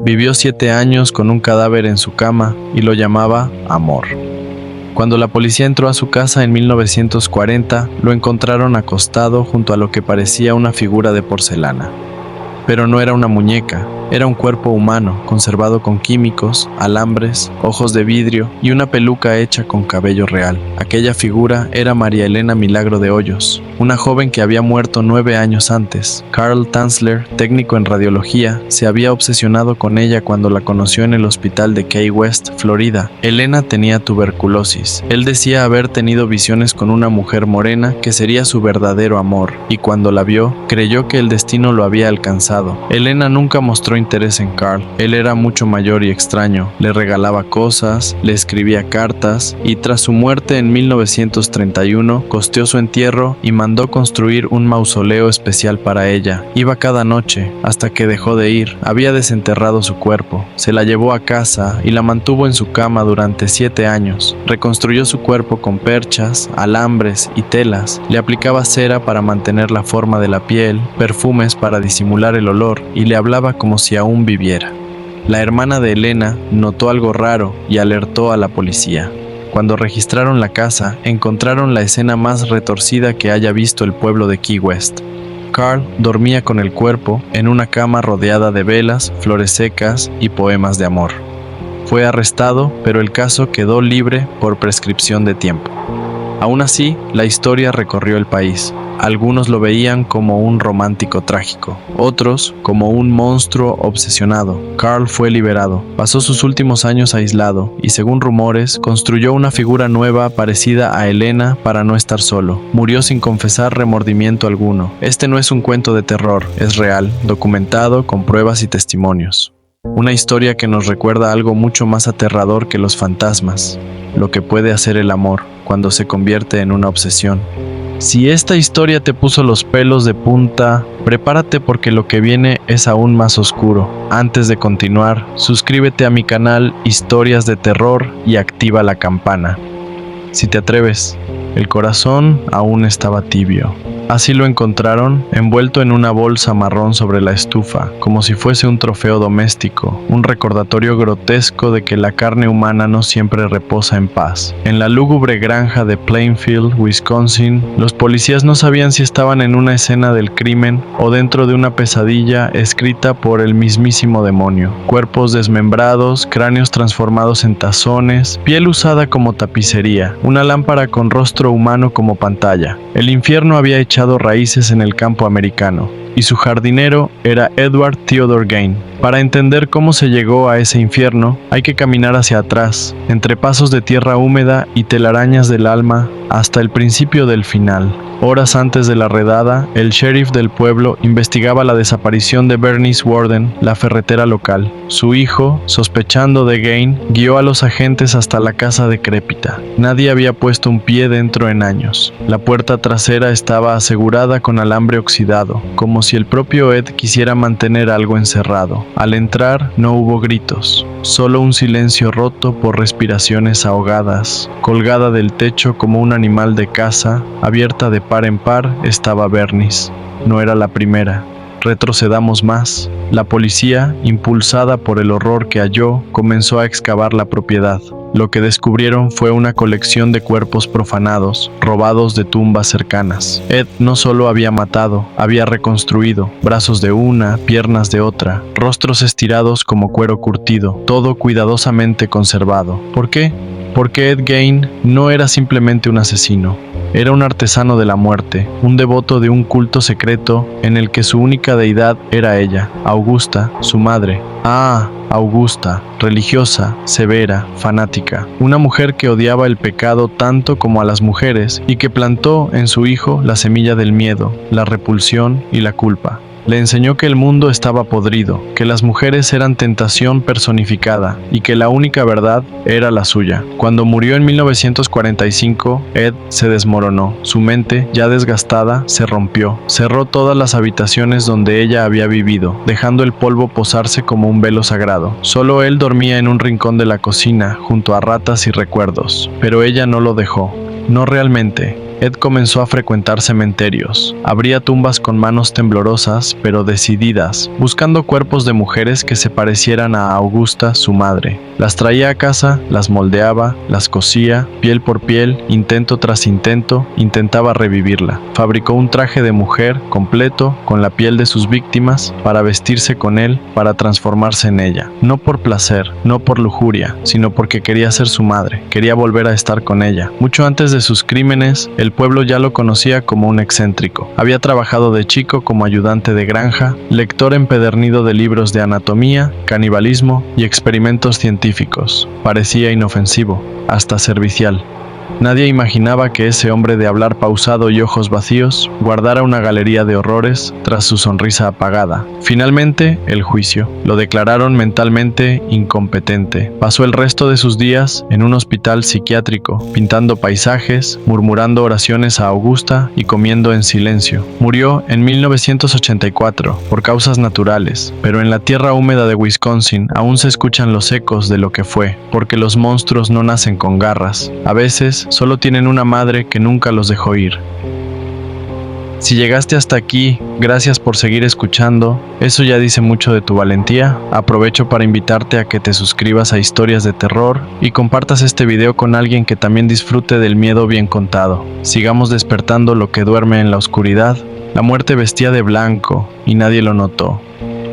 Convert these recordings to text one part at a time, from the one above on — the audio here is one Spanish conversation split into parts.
Vivió 7 años con un cadáver en su cama y lo llamaba Amor. Cuando la policía entró a su casa en 1940, lo encontraron acostado junto a lo que parecía una figura de porcelana. Pero no era una muñeca, era un cuerpo humano, conservado con químicos, alambres, ojos de vidrio y una peluca hecha con cabello real. Aquella figura era María Elena Milagro de Hoyos, una joven que había muerto 9 años antes. Carl Tanzler, técnico en radiología, se había obsesionado con ella cuando la conoció en el hospital de Key West, Florida. Elena tenía tuberculosis. Él decía haber tenido visiones con una mujer morena que sería su verdadero amor, y cuando la vio, creyó que el destino lo había alcanzado. Elena nunca mostró interés en Carl. Él era mucho mayor y extraño. Le regalaba cosas, le escribía cartas, y tras su muerte en 1931, costeó su entierro y mandó construir un mausoleo especial para ella. Iba cada noche, hasta que dejó de ir. Había desenterrado su cuerpo. Se la llevó a casa y la mantuvo en su cama durante 7 años. Reconstruyó su cuerpo con perchas, alambres y telas. Le aplicaba cera para mantener la forma de la piel, perfumes para disimular el olor, y le hablaba como si aún viviera. La hermana de Elena notó algo raro y alertó a la policía. Cuando registraron la casa, encontraron la escena más retorcida que haya visto el pueblo de Key West. Carl dormía con el cuerpo en una cama rodeada de velas, flores secas y poemas de amor. Fue arrestado, pero el caso quedó libre por prescripción de tiempo. Aún así, la historia recorrió el país. Algunos lo veían como un romántico trágico, otros como un monstruo obsesionado. Carl fue liberado, pasó sus últimos años aislado y, según rumores, construyó una figura nueva parecida a Elena para no estar solo. Murió sin confesar remordimiento alguno. Este no es un cuento de terror, es real, documentado con pruebas y testimonios. Una historia que nos recuerda algo mucho más aterrador que los fantasmas, lo que puede hacer el amor cuando se convierte en una obsesión. Si esta historia te puso los pelos de punta, prepárate porque lo que viene es aún más oscuro. Antes de continuar, suscríbete a mi canal Historias de Terror y activa la campana. Si te atreves, el corazón aún estaba tibio. Así lo encontraron, envuelto en una bolsa marrón sobre la estufa, como si fuese un trofeo doméstico, un recordatorio grotesco de que la carne humana no siempre reposa en paz. En la lúgubre granja de Plainfield, Wisconsin, los policías no sabían si estaban en una escena del crimen o dentro de una pesadilla escrita por el mismísimo demonio. Cuerpos desmembrados, cráneos transformados en tazones, piel usada como tapicería, una lámpara con rostro humano como pantalla. El infierno había echado raíces en el campo americano, y su jardinero era Edward Theodore Gain. Para entender cómo se llegó a ese infierno, hay que caminar hacia atrás, entre pasos de tierra húmeda y telarañas del alma, hasta el principio del final. Horas antes de la redada, el sheriff del pueblo investigaba la desaparición de Bernice Warden, la ferretera local. Su hijo, sospechando de Gain, guió a los agentes hasta la casa decrépita. Nadie había puesto un pie dentro en años. La puerta trasera estaba asegurada con alambre oxidado, como si el propio Ed quisiera mantener algo encerrado. Al entrar, no hubo gritos, solo un silencio roto por respiraciones ahogadas. Colgada del techo como un animal de caza, abierta de par en par, estaba Bernice. No era la primera. Retrocedamos más. La policía, impulsada por el horror que halló, comenzó a excavar la propiedad. Lo que descubrieron fue una colección de cuerpos profanados, robados de tumbas cercanas. Ed no solo había matado, había reconstruido, brazos de una, piernas de otra, rostros estirados como cuero curtido, todo cuidadosamente conservado. ¿Por qué? Porque Ed Gain no era simplemente un asesino. Era un artesano de la muerte, un devoto de un culto secreto en el que su única deidad era ella, Augusta, su madre. Augusta, religiosa, severa, fanática. Una mujer que odiaba el pecado tanto como a las mujeres y que plantó en su hijo la semilla del miedo, la repulsión y la culpa. Le enseñó que el mundo estaba podrido, que las mujeres eran tentación personificada y que la única verdad era la suya. Cuando murió en 1945, Ed se desmoronó. Su mente, ya desgastada, se rompió. Cerró todas las habitaciones donde ella había vivido, dejando el polvo posarse como un velo sagrado. Solo él dormía en un rincón de la cocina, junto a ratas y recuerdos. Pero ella no lo dejó. No realmente. Ed comenzó a frecuentar cementerios. Abría tumbas con manos temblorosas, pero decididas, buscando cuerpos de mujeres que se parecieran a Augusta, su madre. Las traía a casa, las moldeaba, las cosía, piel por piel, intento tras intento, intentaba revivirla. Fabricó un traje de mujer completo, con la piel de sus víctimas, para vestirse con él, para transformarse en ella. No por placer, no por lujuria, sino porque quería ser su madre, quería volver a estar con ella. Mucho antes de sus crímenes, el pueblo ya lo conocía como un excéntrico. Había trabajado de chico como ayudante de granja, lector empedernido de libros de anatomía, canibalismo y experimentos científicos. Parecía inofensivo, hasta servicial. Nadie imaginaba que ese hombre de hablar pausado y ojos vacíos guardara una galería de horrores tras su sonrisa apagada. Finalmente, el juicio. Lo declararon mentalmente incompetente. Pasó el resto de sus días en un hospital psiquiátrico, pintando paisajes, murmurando oraciones a Augusta y comiendo en silencio. Murió en 1984 por causas naturales, pero en la tierra húmeda de Wisconsin aún se escuchan los ecos de lo que fue, porque los monstruos no nacen con garras. A veces solo tienen una madre que nunca los dejó ir. Si llegaste hasta aquí, gracias por seguir escuchando. Eso ya dice mucho de tu valentía. Aprovecho para invitarte a que te suscribas a Historias de Terror y compartas este video con alguien que también disfrute del miedo bien contado. Sigamos despertando lo que duerme en la oscuridad. La muerte vestía de blanco y nadie lo notó.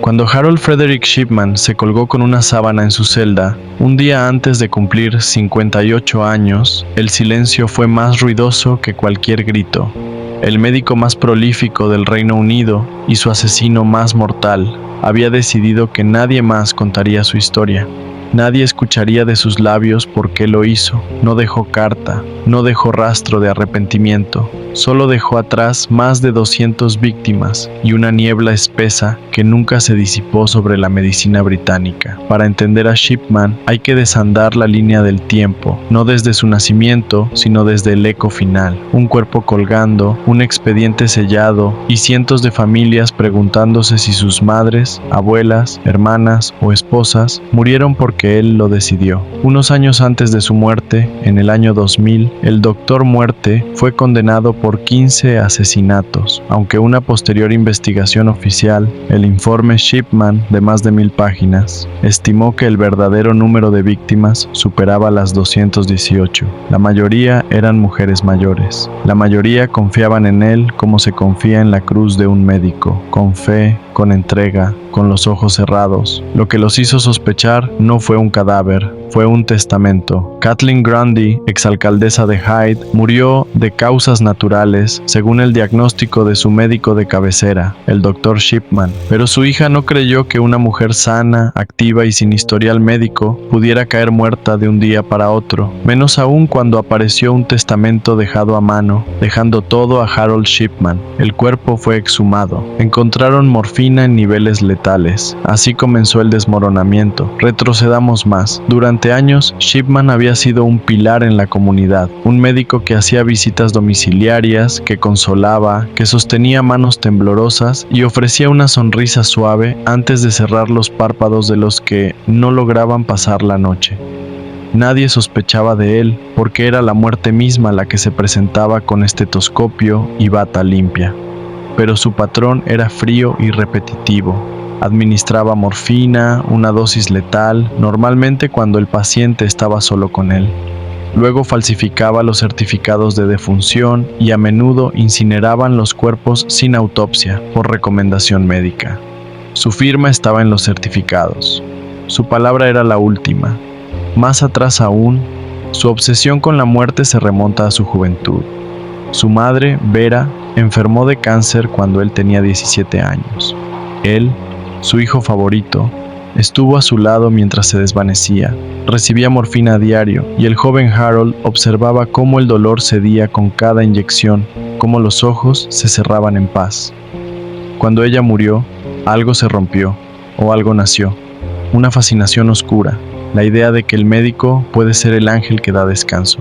Cuando Harold Frederick Shipman se colgó con una sábana en su celda, un día antes de cumplir 58 años, el silencio fue más ruidoso que cualquier grito. El médico más prolífico del Reino Unido y su asesino más mortal había decidido que nadie más contaría su historia. Nadie escucharía de sus labios por qué lo hizo. No dejó carta, no dejó rastro de arrepentimiento. Solo dejó atrás más de 200 víctimas y una niebla espesa que nunca se disipó sobre la medicina británica. Para entender a Shipman hay que desandar la línea del tiempo, no desde su nacimiento, sino desde el eco final. Un cuerpo colgando, un expediente sellado y cientos de familias preguntándose si sus madres, abuelas, hermanas o esposas murieron porque él lo decidió. Unos años antes de su muerte, en el año 2000, el Doctor Muerte fue condenado por 15 asesinatos, aunque una posterior investigación oficial, el informe Shipman, de más de 1000 páginas, estimó que el verdadero número de víctimas superaba las 218. La mayoría eran mujeres mayores. La mayoría confiaban en él como se confía en la cruz de un médico, con fe, con entrega, con los ojos cerrados. Lo que los hizo sospechar no fue un cadáver, fue un testamento. Kathleen Grundy, exalcaldesa de Hyde, murió de causas naturales, según el diagnóstico de su médico de cabecera, el Dr. Shipman. Pero su hija no creyó que una mujer sana, activa y sin historial médico pudiera caer muerta de un día para otro, menos aún cuando apareció un testamento dejado a mano, dejando todo a Harold Shipman. El cuerpo fue exhumado. Encontraron morfina en niveles letales. Así comenzó el desmoronamiento. Retrocedamos más. Durante años, Shipman había sido un pilar en la comunidad, un médico que hacía visitas domiciliarias, que consolaba, que sostenía manos temblorosas y ofrecía una sonrisa suave antes de cerrar los párpados de los que no lograban pasar la noche. Nadie sospechaba de él porque era la muerte misma la que se presentaba con estetoscopio y bata limpia. Pero su patrón era frío y repetitivo. Administraba morfina, una dosis letal, normalmente cuando el paciente estaba solo con él. Luego falsificaba los certificados de defunción y a menudo incineraban los cuerpos sin autopsia por recomendación médica. Su firma estaba en los certificados. Su palabra era la última. Más atrás aún, su obsesión con la muerte se remonta a su juventud. Su madre, Vera, enfermó de cáncer cuando él tenía 17 años. Él, su hijo favorito, estuvo a su lado mientras se desvanecía. Recibía morfina a diario y el joven Harold observaba cómo el dolor cedía con cada inyección, cómo los ojos se cerraban en paz. Cuando ella murió, algo se rompió, o algo nació. Una fascinación oscura, la idea de que el médico puede ser el ángel que da descanso,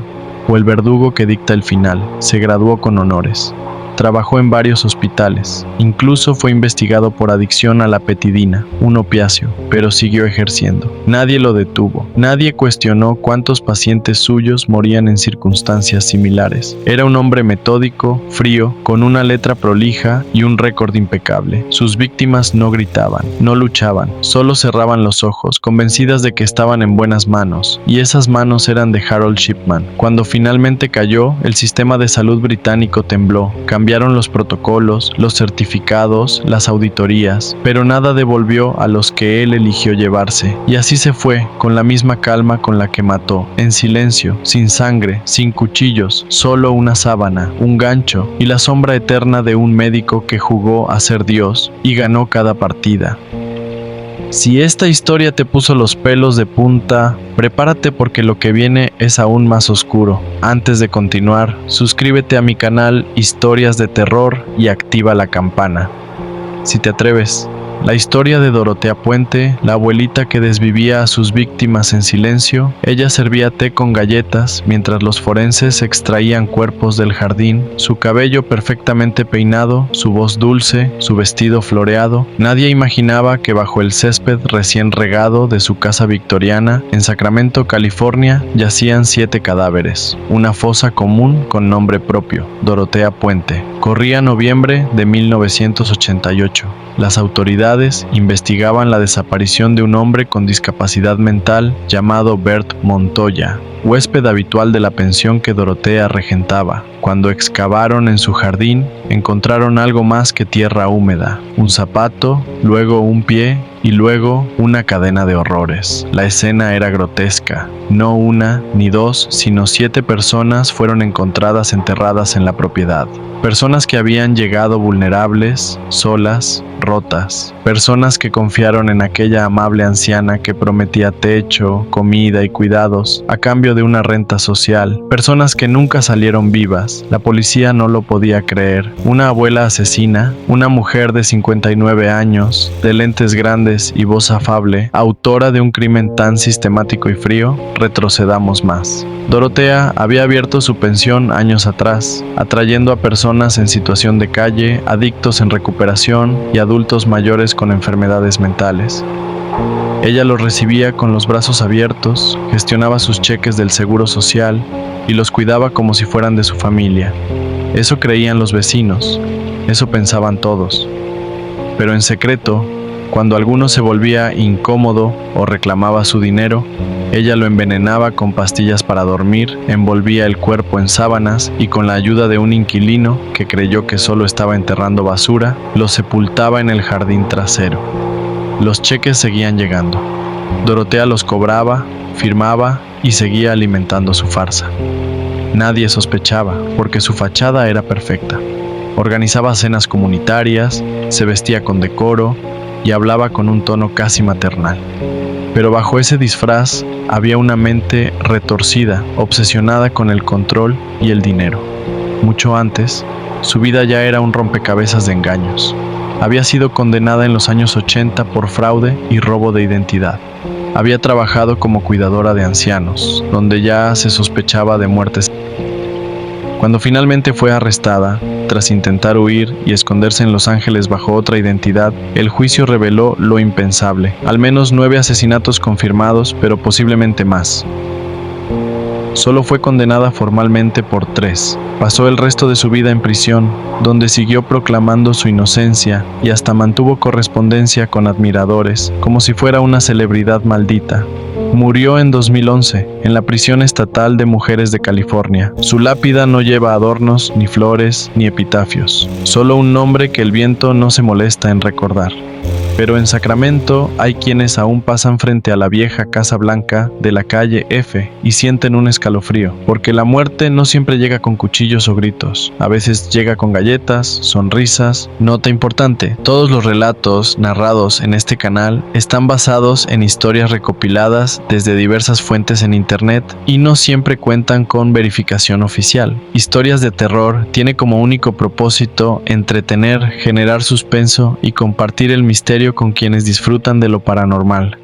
o el verdugo que dicta el final. Se graduó con honores. trabajó en varios hospitales. Incluso fue investigado por adicción a la petidina, un opiáceo, pero siguió ejerciendo. Nadie lo detuvo. Nadie cuestionó cuántos pacientes suyos morían en circunstancias similares. Era un hombre metódico, frío, con una letra prolija y un récord impecable. Sus víctimas no gritaban, no luchaban, solo cerraban los ojos, convencidas de que estaban en buenas manos, y esas manos eran de Harold Shipman. Cuando finalmente cayó, el sistema de salud británico tembló. Cambiaron los protocolos, los certificados, las auditorías, pero nada devolvió a los que él eligió llevarse. Y así se fue, con la misma calma con la que mató, en silencio, sin sangre, sin cuchillos, solo una sábana, un gancho y la sombra eterna de un médico que jugó a ser Dios y ganó cada partida. Si esta historia te puso los pelos de punta, prepárate porque lo que viene es aún más oscuro. Antes de continuar, suscríbete a mi canal Historias de Terror y activa la campana. Si te atreves. La historia de Dorotea Puente, la abuelita que desvivía a sus víctimas en silencio. Ella servía té con galletas mientras los forenses extraían cuerpos del jardín, su cabello perfectamente peinado, su voz dulce, su vestido floreado. Nadie imaginaba que bajo el césped recién regado de su casa victoriana, en Sacramento, California, yacían 7 cadáveres. Una fosa común con nombre propio, Dorotea Puente. Corría noviembre de 1988. Las autoridades investigaban la desaparición de un hombre con discapacidad mental llamado Bert Montoya, huésped habitual de la pensión que Dorotea regentaba. Cuando excavaron en su jardín, encontraron algo más que tierra húmeda, un zapato, luego un pie y luego una cadena de horrores. La escena era grotesca. No una ni dos, sino 7 personas fueron encontradas enterradas en la propiedad. Personas que habían llegado vulnerables, solas, rotas. Personas que confiaron en aquella amable anciana que prometía techo, comida y cuidados a cambio de una renta social. Personas que nunca salieron vivas. La policía no lo podía creer. Una abuela asesina, una mujer de 59 años, de lentes grandes y voz afable, autora de un crimen tan sistemático y frío. Retrocedamos más. Dorotea había abierto su pensión años atrás, atrayendo a personas en situación de calle, adictos en recuperación y adultos mayores con enfermedades mentales. Ella los recibía con los brazos abiertos, gestionaba sus cheques del seguro social y los cuidaba como si fueran de su familia. Eso creían los vecinos, eso pensaban todos. Pero en secreto, cuando alguno se volvía incómodo o reclamaba su dinero, ella lo envenenaba con pastillas para dormir, envolvía el cuerpo en sábanas y con la ayuda de un inquilino que creyó que solo estaba enterrando basura, lo sepultaba en el jardín trasero. Los cheques seguían llegando. Dorotea los cobraba, firmaba y seguía alimentando su farsa. Nadie sospechaba, porque su fachada era perfecta. Organizaba cenas comunitarias, se vestía con decoro y hablaba con un tono casi maternal. Pero bajo ese disfraz había una mente retorcida, obsesionada con el control y el dinero. Mucho antes, su vida ya era un rompecabezas de engaños. Había sido condenada en los años 80 por fraude y robo de identidad. Había trabajado como cuidadora de ancianos, donde ya se sospechaba de muertes. Cuando finalmente fue arrestada, tras intentar huir y esconderse en Los Ángeles bajo otra identidad, el juicio reveló lo impensable. Al menos 9 asesinatos confirmados, pero posiblemente más. Solo fue condenada formalmente por 3. Pasó el resto de su vida en prisión, donde siguió proclamando su inocencia y hasta mantuvo correspondencia con admiradores, como si fuera una celebridad maldita. Murió en 2011, en la prisión estatal de mujeres de California. Su lápida no lleva adornos, ni flores, ni epitafios, solo un nombre que el viento no se molesta en recordar. Pero en Sacramento hay quienes aún pasan frente a la vieja Casa Blanca de la calle F y sienten un escalofrío, porque la muerte no siempre llega con cuchillos o gritos. A veces llega con galletas, sonrisas. Nota importante: todos los relatos narrados en este canal están basados en historias recopiladas desde diversas fuentes en internet y no siempre cuentan con verificación oficial. Historias de Terror tiene como único propósito entretener, generar suspenso y compartir el misterio con quienes disfrutan de lo paranormal.